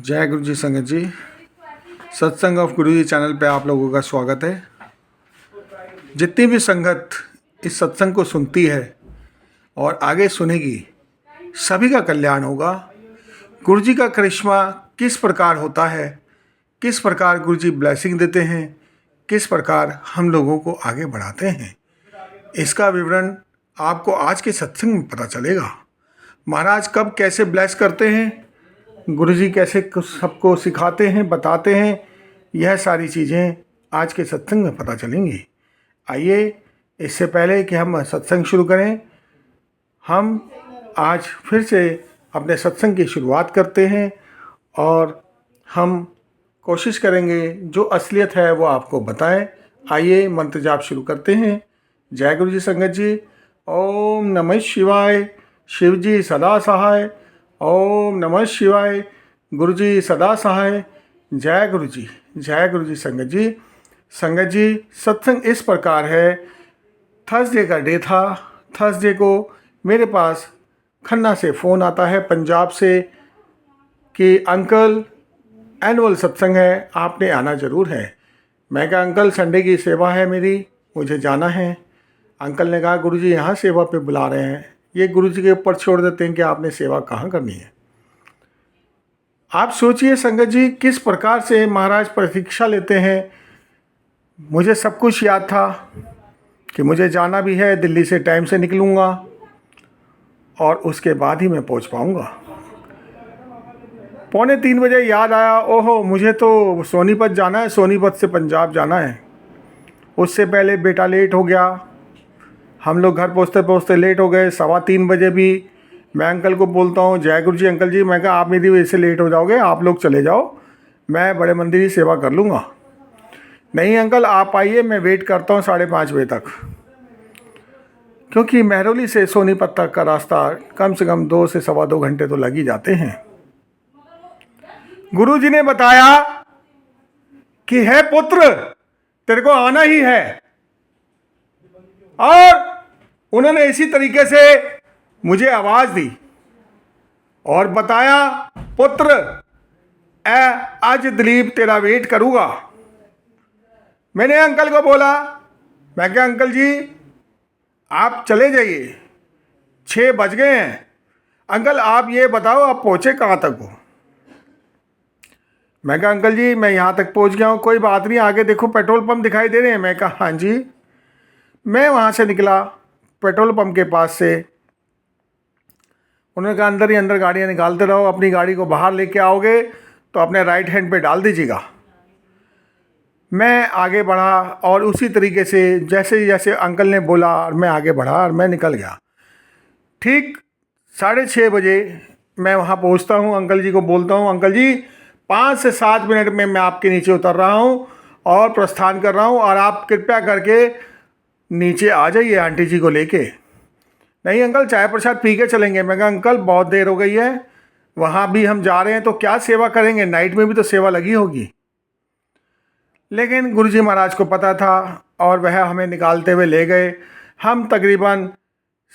जय गुरु जी संगत जी। सत्संग ऑफ गुरु जी चैनल पे आप लोगों का स्वागत है। जितनी भी संगत इस सत्संग को सुनती है और आगे सुनेगी, सभी का कल्याण होगा। गुरु जी का करिश्मा किस प्रकार होता है, किस प्रकार गुरु जी ब्लेसिंग देते हैं, किस प्रकार हम लोगों को आगे बढ़ाते हैं, इसका विवरण आपको आज के सत्संग में पता चलेगा। महाराज कब कैसे ब्लेस करते हैं, गुरुजी कैसे सबको सिखाते हैं, बताते हैं, यह सारी चीज़ें आज के सत्संग में पता चलेंगी। आइए, इससे पहले कि हम सत्संग शुरू करें, हम आज फिर से अपने सत्संग की शुरुआत करते हैं और हम कोशिश करेंगे जो असलियत है वो आपको बताएं। आइए मंत्र जाप शुरू करते हैं। जय गुरु जी संगत जी। ओम नमः शिवाय। शिव जी सदा सहाय। ओम नमः शिवाय। गुरु जी सदा सहाय। जय गुरु जी। जय गुरु जी संगत जी। संगत जी, सत्संग इस प्रकार है। थर्सडे का डे था। थर्सडे को मेरे पास खन्ना से फ़ोन आता है, पंजाब से, कि अंकल एनुअल सत्संग है, आपने आना ज़रूर है। मैं कहा अंकल संडे की सेवा है मेरी, मुझे जाना है। अंकल ने कहा गुरुजी यहाँ सेवा पे बुला रहे हैं, ये गुरुजी के ऊपर छोड़ देते हैं कि आपने सेवा कहाँ करनी है। आप सोचिए संगत जी, किस प्रकार से महाराज प्रतीक्षा लेते हैं। मुझे सब कुछ याद था कि मुझे जाना भी है, दिल्ली से टाइम से निकलूँगा और उसके बाद ही मैं पहुँच पाऊँगा। 2:45 बजे याद आया, ओहो मुझे तो सोनीपत जाना है, सोनीपत से पंजाब जाना है। उससे पहले बेटा लेट हो गया, हम लोग घर पहुँचते पहुँचते लेट हो गए। 3:15 बजे भी मैं अंकल को बोलता हूँ, जय गुरु जी अंकल जी, मैं कहा आप मेरी वजह से लेट हो जाओगे, आप लोग चले जाओ, मैं बड़े मंदिर की सेवा कर लूँगा। नहीं अंकल आप आइए, मैं वेट करता हूँ 5:30 बजे तक, क्योंकि महरौली से सोनीपत तक का रास्ता कम से कम 2 से सवा 2 घंटे तो लग ही जाते हैं। गुरु जी ने बताया कि है पुत्र, तेरे को आना ही है, और उन्होंने इसी तरीके से मुझे आवाज़ दी और बताया, पुत्र आज दिलीप तेरा वेट करूँगा। मैंने अंकल को बोला, मैं क्या अंकल जी आप चले जाइए, 6 बज गए हैं। अंकल आप ये बताओ आप पहुँचे कहाँ तक हो। मैं कहा अंकल जी मैं यहाँ तक पहुँच गया हूँ, कोई बात नहीं, आगे देखो पेट्रोल पंप दिखाई दे रहे हैं। मैं कहा हाँ जी। मैं वहाँ से निकला पेट्रोल पंप के पास से। उन्होंने कहा अंदर ही अंदर गाड़ियाँ निकालते रहो, अपनी गाड़ी को बाहर लेके आओगे तो अपने राइट हैंड पे डाल दीजिएगा। मैं आगे बढ़ा और उसी तरीके से जैसे जैसे अंकल ने बोला और मैं आगे बढ़ा और मैं निकल गया। ठीक 6:30 बजे मैं वहाँ पहुँचता हूँ, अंकल जी को बोलता हूँ, अंकल जी 5 से 7 मिनट में मैं आपके नीचे उतर रहा हूँ और प्रस्थान कर रहा हूँ, और आप कृपया करके नीचे आ जाइए आंटी जी को लेके। नहीं अंकल चाय प्रसाद पी के चलेंगे। मैं कहा अंकल बहुत देर हो गई है, वहाँ भी हम जा रहे हैं तो क्या सेवा करेंगे, नाइट में भी तो सेवा लगी होगी। लेकिन गुरुजी महाराज को पता था और वह हमें निकालते हुए ले गए। हम तकरीबन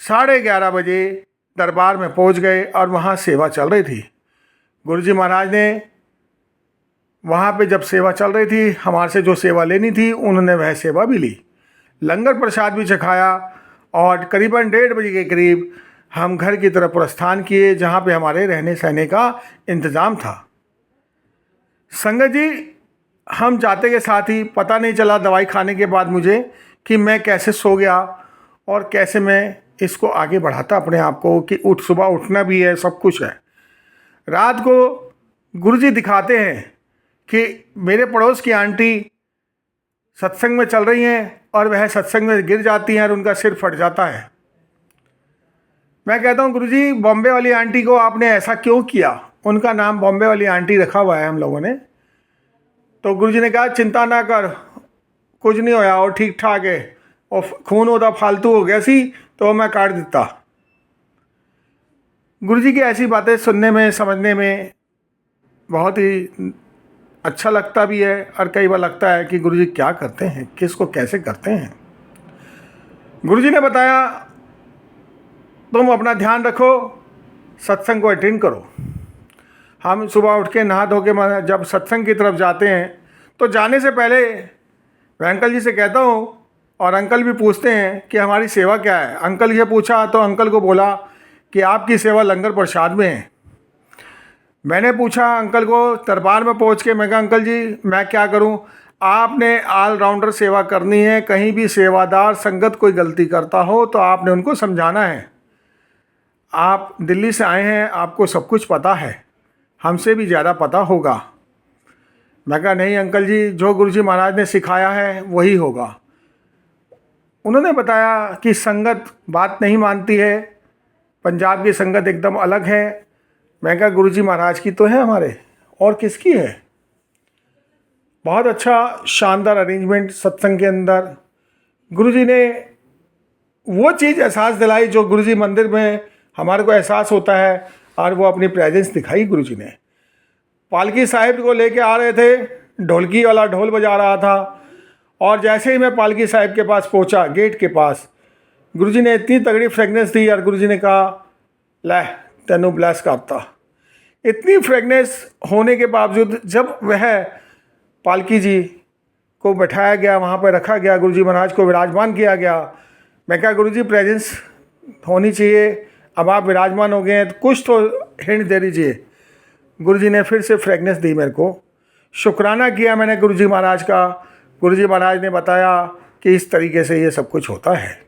11:30 बजे दरबार में पहुँच गए और वहाँ सेवा चल रही थी। गुरुजी महाराज ने वहाँ पे जब सेवा चल रही थी, हमारे से जो सेवा लेनी थी उन्होंने वह सेवा भी ली, लंगर प्रसाद भी चखाया, और करीबन 1:30 बजे के करीब हम घर की तरफ प्रस्थान किए, जहाँ पे हमारे रहने सहने का इंतज़ाम था। संगत जी हम जाते के साथ ही पता नहीं चला दवाई खाने के बाद मुझे कि मैं कैसे सो गया और कैसे मैं इसको आगे बढ़ाता अपने आप को, कि सुबह उठना भी है, सब कुछ है। रात को गुरुजी दिखाते हैं कि मेरे पड़ोस की आंटी सत्संग में चल रही हैं और वह सत्संग में गिर जाती हैं और उनका सिर फट जाता है। मैं कहता हूँ गुरुजी बॉम्बे वाली आंटी को आपने ऐसा क्यों किया, उनका नाम बॉम्बे वाली आंटी रखा हुआ है हम लोगों ने। तो गुरुजी ने कहा चिंता ना कर, कुछ नहीं होया और ठीक ठाक है, और खून होता फालतू हो गया सी तो मैं काट देता। गुरुजी की ऐसी बातें सुनने में समझने में बहुत ही अच्छा लगता भी है, और कई बार लगता है कि गुरुजी क्या करते हैं, किसको कैसे करते हैं। गुरुजी ने बताया तुम अपना ध्यान रखो, सत्संग को अटेंड करो। हम सुबह उठ के नहा धो के जब सत्संग की तरफ जाते हैं तो जाने से पहले मैं अंकल जी से कहता हूँ, और अंकल भी पूछते हैं कि हमारी सेवा क्या है। अंकल से पूछा तो अंकल को बोला कि आपकी सेवा लंगर प्रसाद में है। मैंने पूछा अंकल को दरबार में पहुंच के, मैं कहा अंकल जी मैं क्या करूं? आपने ऑलराउंडर सेवा करनी है। कहीं भी सेवादार संगत कोई गलती करता हो तो आपने उनको समझाना है। आप दिल्ली से आए हैं, आपको सब कुछ पता है, हमसे भी ज़्यादा पता होगा। मैं कहा नहीं अंकल जी, जो गुरुजी महाराज ने सिखाया है वही होगा। उन्होंने बताया कि संगत बात नहीं मानती है, पंजाब की संगत एकदम अलग है। मैं कहा गुरुजी महाराज की तो है हमारे, और किसकी है। बहुत अच्छा शानदार अरेंजमेंट सत्संग के अंदर। गुरुजी ने वो चीज़ एहसास दिलाई जो गुरुजी मंदिर में हमारे को एहसास होता है, और वो अपनी प्रेजेंस दिखाई गुरुजी ने। पालकी साहिब को लेके आ रहे थे, ढोलकी वाला ढोल बजा रहा था, और जैसे ही मैं पालकी साहिब के पास पहुंचा, गेट के पास, गुरुजी ने इतनी तगड़ी फ्रेगनेंस दी और गुरुजी ने कहा लै तेनू ब्लेस करता। इतनी फ्रेगनेंस होने के बावजूद जब वह पालकी जी को बैठाया गया, वहाँ पर रखा गया, गुरुजी महाराज को विराजमान किया गया, मैं कहा गुरुजी प्रेजेंस होनी चाहिए, अब आप विराजमान हो गए हैं तो कुछ तो हिंट दे दीजिए। गुरुजी ने फिर से फ्रेगनेंस दी मेरे को। शुक्राना किया मैंने गुरुजी महाराज का। गुरुजी महाराज ने बताया कि इस तरीके से ये सब कुछ होता है।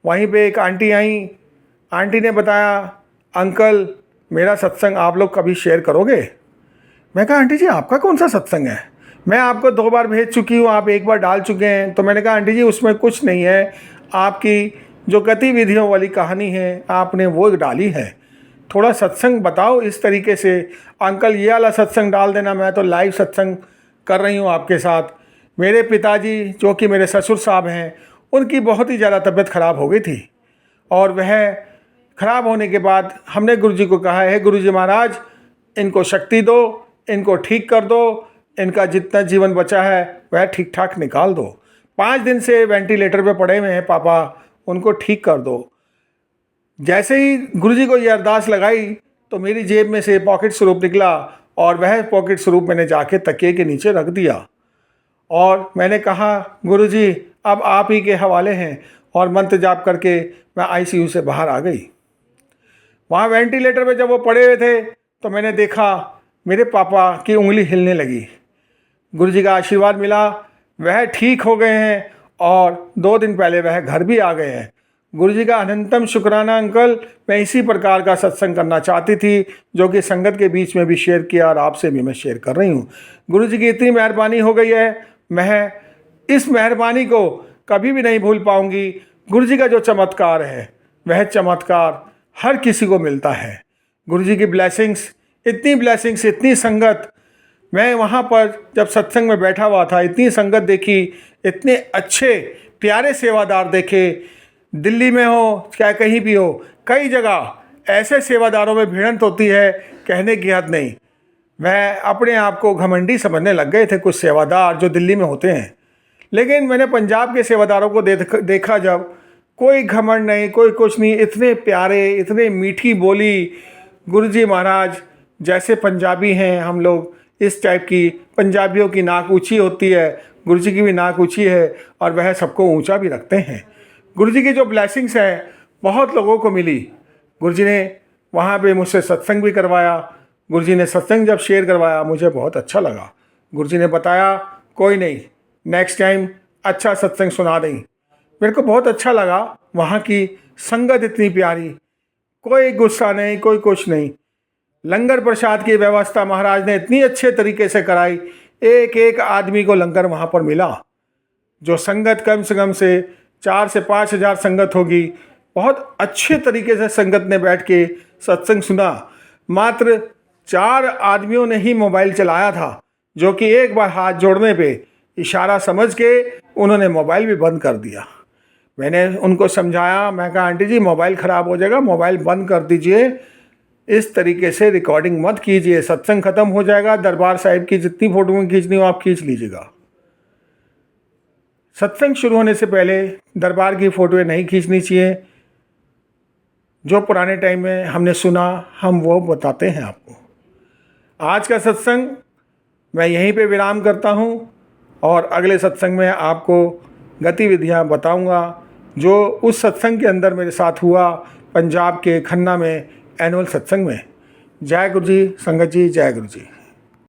वहीं पे एक आंटी आई, आंटी ने बताया अंकल मेरा सत्संग आप लोग कभी शेयर करोगे? मैं कहा आंटी जी आपका कौन सा सत्संग है, मैं आपको 2 बार भेज चुकी हूँ, आप 1 बार डाल चुके हैं। तो मैंने कहा आंटी जी उसमें कुछ नहीं है, आपकी जो गतिविधियों वाली कहानी है आपने वो डाली है, थोड़ा सत्संग बताओ इस तरीके से। अंकल ये वाला सत्संग डाल देना, मैं तो लाइव सत्संग कर रही हूँ आपके साथ। मेरे पिताजी जो कि मेरे ससुर साहब हैं, उनकी बहुत ही ज़्यादा तबीयत ख़राब हो गई थी, और वह ख़राब होने के बाद हमने गुरुजी को कहा है गुरुजी महाराज इनको शक्ति दो, इनको ठीक कर दो, इनका जितना जीवन बचा है वह ठीक ठाक निकाल दो। 5 दिन से वेंटिलेटर पे पड़े हुए हैं पापा, उनको ठीक कर दो। जैसे ही गुरुजी को ये अरदास लगाई तो मेरी जेब में से पॉकेट स्वरूप निकला, और वह पॉकेट स्वरूप मैंने जाके तकिए के नीचे रख दिया, और मैंने कहा गुरुजी अब आप ही के हवाले हैं, और मंत्र जाप करके मैं आईसीयू से बाहर आ गई। वहाँ वेंटिलेटर पे जब वो पड़े हुए थे तो मैंने देखा मेरे पापा की उंगली हिलने लगी। गुरुजी का आशीर्वाद मिला, वह ठीक हो गए हैं, और 2 दिन पहले वह घर भी आ गए हैं। गुरुजी का अनंतम शुक्राना अंकल। मैं इसी प्रकार का सत्संग करना चाहती थी जो कि संगत के बीच में भी शेयर किया, और आपसे भी मैं शेयर कर रही हूँ। गुरुजी की इतनी मेहरबानी हो गई है, मैं इस मेहरबानी को कभी भी नहीं भूल पाऊँगी। गुरुजी का जो चमत्कार है वह चमत्कार हर किसी को मिलता है। गुरुजी की ब्लेसिंग्स, इतनी संगत। मैं वहाँ पर जब सत्संग में बैठा हुआ था, इतनी संगत देखी, इतने अच्छे प्यारे सेवादार देखे। दिल्ली में हो चाहे कहीं भी हो, कई जगह ऐसे सेवादारों में भिड़ंत होती है, कहने की हद नहीं। वह अपने आप को घमंडी समझने लग गए थे कुछ सेवादार जो दिल्ली में होते हैं, लेकिन मैंने पंजाब के सेवादारों को देखा जब, कोई घमंड नहीं, कोई कुछ नहीं, इतने प्यारे, इतने मीठी बोली। गुरुजी महाराज जैसे पंजाबी हैं हम लोग, इस टाइप की पंजाबियों की नाक ऊंची होती है, गुरुजी की भी नाक ऊंची है, और वह सबको ऊंचा भी रखते हैं। गुरुजी की जो ब्लेसिंग्स हैं बहुत लोगों को मिली। गुरुजी ने वहाँ पे मुझसे सत्संग भी करवाया। गुरुजी ने सत्संग जब शेयर करवाया मुझे बहुत अच्छा लगा। गुरुजी ने बताया कोई नहीं, नेक्स्ट टाइम अच्छा सत्संग सुना दें। मेरे को बहुत अच्छा लगा। वहाँ की संगत इतनी प्यारी, कोई गुस्सा नहीं, कोई कुछ नहीं। लंगर प्रसाद की व्यवस्था महाराज ने इतनी अच्छे तरीके से कराई, एक एक आदमी को लंगर वहाँ पर मिला। जो संगत कम से 4 से 5 हज़ार संगत होगी, बहुत अच्छे तरीके से संगत ने बैठ के सत्संग सुना। मात्र 4 आदमियों ने ही मोबाइल चलाया था, जो कि एक बार हाथ जोड़ने पे इशारा समझ के उन्होंने मोबाइल भी बंद कर दिया। मैंने उनको समझाया, मैं कहा आंटी जी मोबाइल ख़राब हो जाएगा, मोबाइल बंद कर दीजिए, इस तरीके से रिकॉर्डिंग मत कीजिए, सत्संग ख़त्म हो जाएगा। दरबार साहिब की जितनी फ़ोटो खींचनी हो आप खींच लीजिएगा। सत्संग शुरू होने से पहले दरबार की फ़ोटोएं नहीं खींचनी चाहिए। जो पुराने टाइम में हमने सुना हम वो बताते हैं आपको। आज का सत्संग मैं यहीं पे विराम करता हूँ और अगले सत्संग में आपको गतिविधियाँ बताऊँगा जो उस सत्संग के अंदर मेरे साथ हुआ पंजाब के खन्ना में एनुअल सत्संग में। जय गुरु जी, संगत जी, जय गुरु जी।